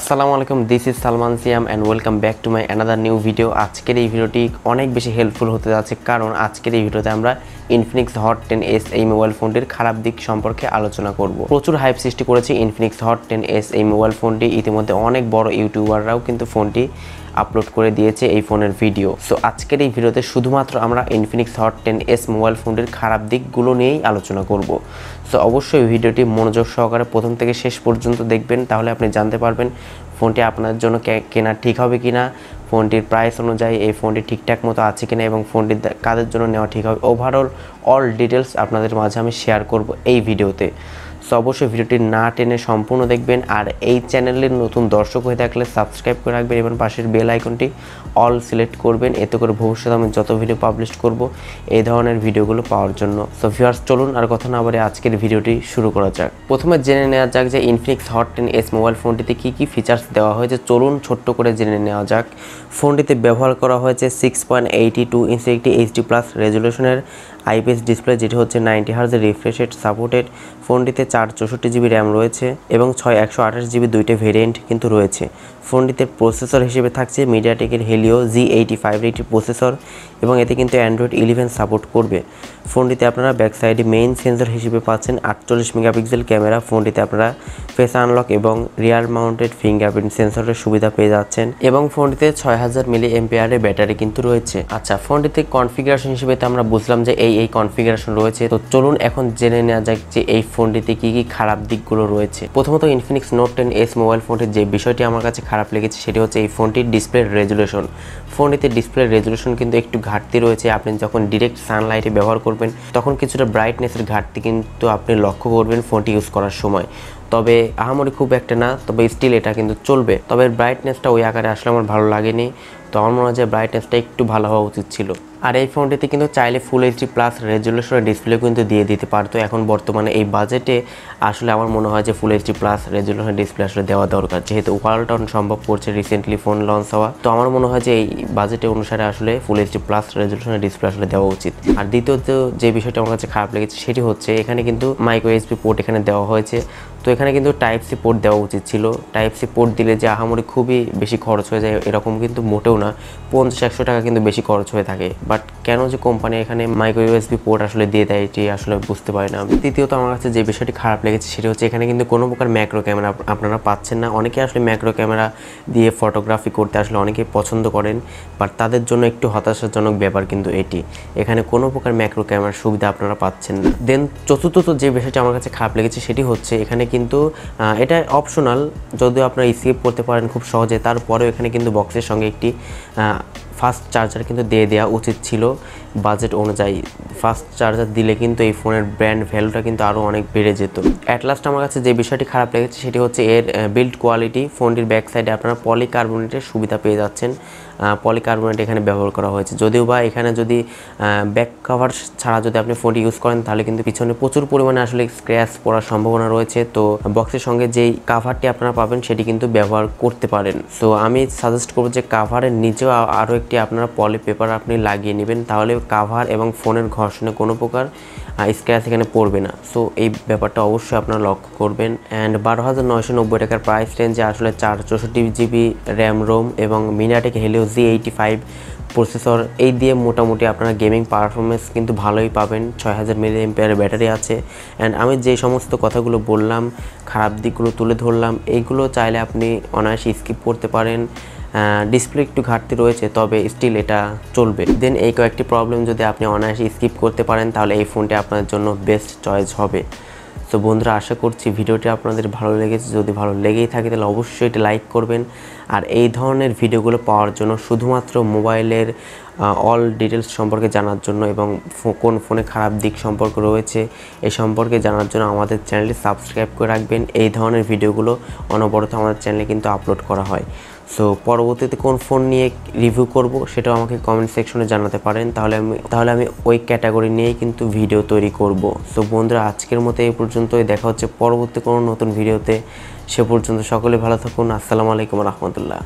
আসসালামু আলাইকুম, this is Salman Siam and welcome back to my another new video. আজকের এই ভিডিওটি অনেক বেশি হেল্পফুল হতে যাচ্ছে, কারণ আজকের এই ভিডিওতে আমরা ইনফিনিক্স হট 10s এই মোবাইল ফোনটির খারাপ দিক সম্পর্কে আলোচনা করব। প্রচুর হাইপ সৃষ্টি করেছে ইনফিনিক্স হট 10s এই মোবাইল ফোনটি। ইতিমধ্যে অনেক বড় ইউটিউবাররাও কিন্তু ফোনটি আপলোড করে দিয়েছে এই ফোনের ভিডিও। সো আজকের এই ভিডিওতে শুধুমাত্র আমরা ইনফিনিক্স হট 10s মোবাইল ফোনটির খারাপ দিকগুলো নিয়েই আলোচনা করব। সো অবশ্যই ভিডিওটি মনোযোগ সহকারে প্রথম থেকে শেষ পর্যন্ত দেখবেন, তাহলে আপনি জানতে পারবেন ফোনটি আপনার জন্য কেনা ঠিক হবে কিনা, ফোনটির প্রাইস অনুযায়ী এই ফোনটি ঠিকঠাক মতো আছে কিনা এবং ফোনটি কাদের জন্য নেওয়া ঠিক হবে। ওভারঅল অল ডিটেলস আপনাদের মাঝে আমি শেয়ার করব এই ভিডিওতে। সো অবশ্যই ভিডিওটি না টেনে সম্পূর্ণ দেখবেন, আর এই চ্যানেলের নতুন দর্শক হয়ে থাকলে সাবস্ক্রাইব করে রাখবেন এবং পাশের বেল আইকনটি অল সিলেক্ট করবেন, এতে করে ভবিষ্যতে আমি যত ভিডিও পাবলিশ করব এই ধরনের ভিডিওগুলো পাওয়ার জন্য। সো ভিউয়ার্স, চলুন আর কথা না বলে আজকের ভিডিওটি শুরু করা যাক। প্রথমে জেনে নেওয়া যাক যে ইনফিনিক্স হট 10s মোবাইল ফোনটিতে কী কী ফিচার্স দেওয়া হয়েছে। চলুন ছোট্ট করে জেনে নেওয়া যাক। ফোনটিতে ব্যবহার করা হয়েছে 6.82 ইঞ্চি একটি এইচডি প্লাস রেজলিউশনের আইপিএস ডিসপ্লে, যেটি হচ্ছে 90 হার্জের রিফ্রেশ রেট সাপোর্টেড। ফোনটিতে 464 জিবি র্যাম রয়েছে এবং 128 জিবি দুইটা ভেরিয়েন্ট কিন্তু রয়েছে। ফোনটিতে প্রসেসর হিসেবে থাকছে মিডিয়াটেকের হেলিও G85 একটি প্রসেসর এবং এতে কিন্তু অ্যান্ড্রয়েড 11 সাপোর্ট করবে। ফোনটিতে আপনারা ব্যাক সাইডে মেইন সেন্সর হিসেবে পাচ্ছেন 48 মেগাপিক্সেল ক্যামেরা। ফোনটিতে আপনারা ফেস আনলক এবং রিয়ার মাউন্টেড ফিঙ্গারপ্রিন্ট সেন্সরের সুবিধা পেয়ে যাচ্ছেন এবং ফোনটিতে 6000 মিলি এমপিআরের ব্যাটারি কিন্তু রয়েছে। আচ্ছা, ফোনটিতে কনফিগারেশন হিসেবে তো আমরা বুঝলাম যে এই কনফিগারেশন রয়েছে। তো চলুন এখন জেনে নেওয়া যাক যে এই ফোনটিতে কী কী খারাপ দিকগুলো রয়েছে। প্রথমত ইনফিনিক্স নোট 10s মোবাইল ফোনটির যে বিষয়টি আমার কাছে খারাপ লেগেছে সেটি হচ্ছে এই ফোনটির ডিসপ্লে রেজুলেশন। ফোনটিতে ডিসপ্লে রেজুলেশন কিন্তু একটু ঘাটতি রয়েছে। আপনি যখন ডিরেক্ট সানলাইটে ব্যবহার করবেন তখন কিছুটা ব্রাইটনেসের ঘাটতি কিন্তু আপনি লক্ষ্য করবেন ফোনটি ইউজ করার সময়। তবে আহামরি খুব একটা না, তবে স্টিল এটা কিন্তু চলবে। তবে ব্রাইটনেসটা ওই আকারে আসলে আমার ভালো লাগেনি। তো আমার মনে হয় যে ব্রাইটনেসটা একটু ভালো হওয়া উচিত ছিল। আর এই ফোনটিতে কিন্তু চাইলে ফুল এইচডি প্লাস রেজলিউশনের ডিসপ্লে কিন্তু দিয়ে দিতে পারতো। এখন বর্তমানে এই বাজেটে আসলে আমার মনে হয় যে ফুল এইচডি প্লাস রেজলিউশনের ডিসপ্লে আসলে দেওয়া দরকার, যেহেতু ওয়ালটন সম্ভব করছে রিসেন্টলি ফোন লঞ্চ হওয়া। তো আমার মনে হয় যে এই বাজেটে অনুসারে আসলে ফুল এইচডি প্লাস রেজলিউশনের ডিসপ্লে আসলে দেওয়া উচিত। আর দ্বিতীয়ত যে বিষয়টা আমার কাছে খারাপ লেগেছে সেটি হচ্ছে এখানে কিন্তু মাইক্রো ইউএসবি পোর্ট এখানে দেওয়া হয়েছে। তো এখানে কিন্তু টাইপ সি পোর্ট দেওয়া উচিত ছিল। টাইপ সি পোর্ট দিলে যে আহামরি খুবই বেশি খরচ হয়ে যায় এরকম কিন্তু মোটেও না, 50-100 টাকা কিন্তু বেশি খরচ হয়ে থাকে। বাট কেন যে কোম্পানি এখানে মাইক্রো ইউএসবি পোর্ট আসলে দিয়ে দেয় এটি আসলে বুঝতে পারি না। তৃতীয়ত আমার কাছে যে বিষয়টি খারাপ লেগেছে সেটি হচ্ছে এখানে কিন্তু কোনো প্রকার ম্যাক্রো ক্যামেরা আপনারা পাচ্ছেন না। অনেকে আসলে ম্যাক্রো ক্যামেরা দিয়ে ফটোগ্রাফি করতে আসলে অনেকেই পছন্দ করেন, বাট তাদের জন্য একটু হতাশাজনক ব্যাপার কিন্তু এটি। এখানে কোনো প্রকার ম্যাক্রো ক্যামেরার সুবিধা আপনারা পাচ্ছেন না। দেন চতুর্থত যে বিষয়টি আমার কাছে খারাপ লেগেছে সেটি হচ্ছে এখানে কিন্তু এটা অপশনাল, যদিও আপনারা স্কিপ করতে পারেন খুব সহজে, তারপরেও এখানে কিন্তু বক্সের সঙ্গে একটি ফাস্ট চার্জার কিন্তু দিয়ে দেওয়া উচিত ছিল বাজেট অনুযায়ী। ফাস্ট চার্জার দিলে কিন্তু এই ফোনের ব্র্যান্ড ভ্যালুটা কিন্তু আরও অনেক বেড়ে যেত। অ্যাট লাস্ট আমার কাছে যে বিষয়টি খারাপ লেগেছে সেটি হচ্ছে এর বিল্ড কোয়ালিটি। ফোনটির ব্যাক সাইডে আপনারা পলিকার্বনেটের সুবিধা পেয়ে যাচ্ছেন। পলিকার্বনেট এখানে ব্যবহার করা হয়েছে, যদিও বা এখানে যদি ব্যাক কভার ছাড়া যদি আপনি ফোনটি ইউজ করেন তাহলে কিন্তু পিছনে প্রচুর পরিমাণে আসলে স্ক্র্যাচ পড়ার সম্ভাবনা রয়েছে। তো বক্সের সঙ্গে যেই কাভারটি আপনারা পাবেন সেটি কিন্তু ব্যবহার করতে পারেন। সো আমি সাজেস্ট করবো যে কাভারের নিচেও আরও একটি আপনারা পলি পেপার আপনি লাগিয়ে নেবেন, তাহলে কাভার এবং ফোনের ঘর্ষণে কোনো প্রকার স্ক্র্যাচ এখানে পড়বে না। সো এই ব্যাপারটা অবশ্যই আপনারা লক্ষ্য করবেন। অ্যান্ড 12,990 টাকার প্রাইস রেঞ্জে আসলে 464 জিবি র্যাম রোম এবং মিডিয়াটেক হেলিও G85 প্রসেসর, এই দিয়ে মোটামুটি আপনারা গেমিং পারফরমেন্স কিন্তু ভালোই পাবেন। 6000 মিলি এমপিআরের ব্যাটারি আছে। অ্যান্ড আমি যে সমস্ত কথাগুলো বললাম, খারাপ দিকগুলো তুলে ধরলাম, এইগুলো চাইলে আপনি অনায়াসে স্কিপ করতে পারেন। ডিসপ্লে একটু ঘাটতি রয়েছে, তবে স্টিল এটা চলবে। দেন এই কয়েকটি প্রবলেম যদি আপনি অনায়াসে স্কিপ করতে পারেন তাহলে এই ফোনটি আপনার জন্য বেস্ট চয়েস হবে। তো বন্ধুরা, আশা করছি ভিডিওটি আপনাদের ভালো লেগেছে। যদি ভালো লেগেই থাকে তাহলে অবশ্যই এটি লাইক করবেন। আর এই ধরনের ভিডিওগুলো পাওয়ার জন্য শুধুমাত্র মোবাইলের অল ডিটেলস সম্পর্কে জানার জন্য এবং কোন ফোনে খারাপ দিক সম্পর্কে রয়েছে এই সম্পর্কে জানার জন্য আমাদের চ্যানেলটি সাবস্ক্রাইব করে রাখবেন। এই ধরনের ভিডিওগুলো অনবরত আমাদের চ্যানেলে কিন্তু আপলোড করা হয়। সো পরবর্তীতে কোন ফোন নিয়ে রিভিউ করব সেটাও আমাকে কমেন্ট সেকশনে জানাতে পারেন, তাহলে আমি ওই ক্যাটাগরি নিয়েই কিন্তু ভিডিও তৈরি করব। সো বন্ধুরা, আজকের মতো এই পর্যন্তই। দেখা হচ্ছে পরবর্তী কোনো নতুন ভিডিওতে। সে পর্যন্ত সকলে ভালো থাকুন। আসসালামু আলাইকুম রহমতুল্লাহ।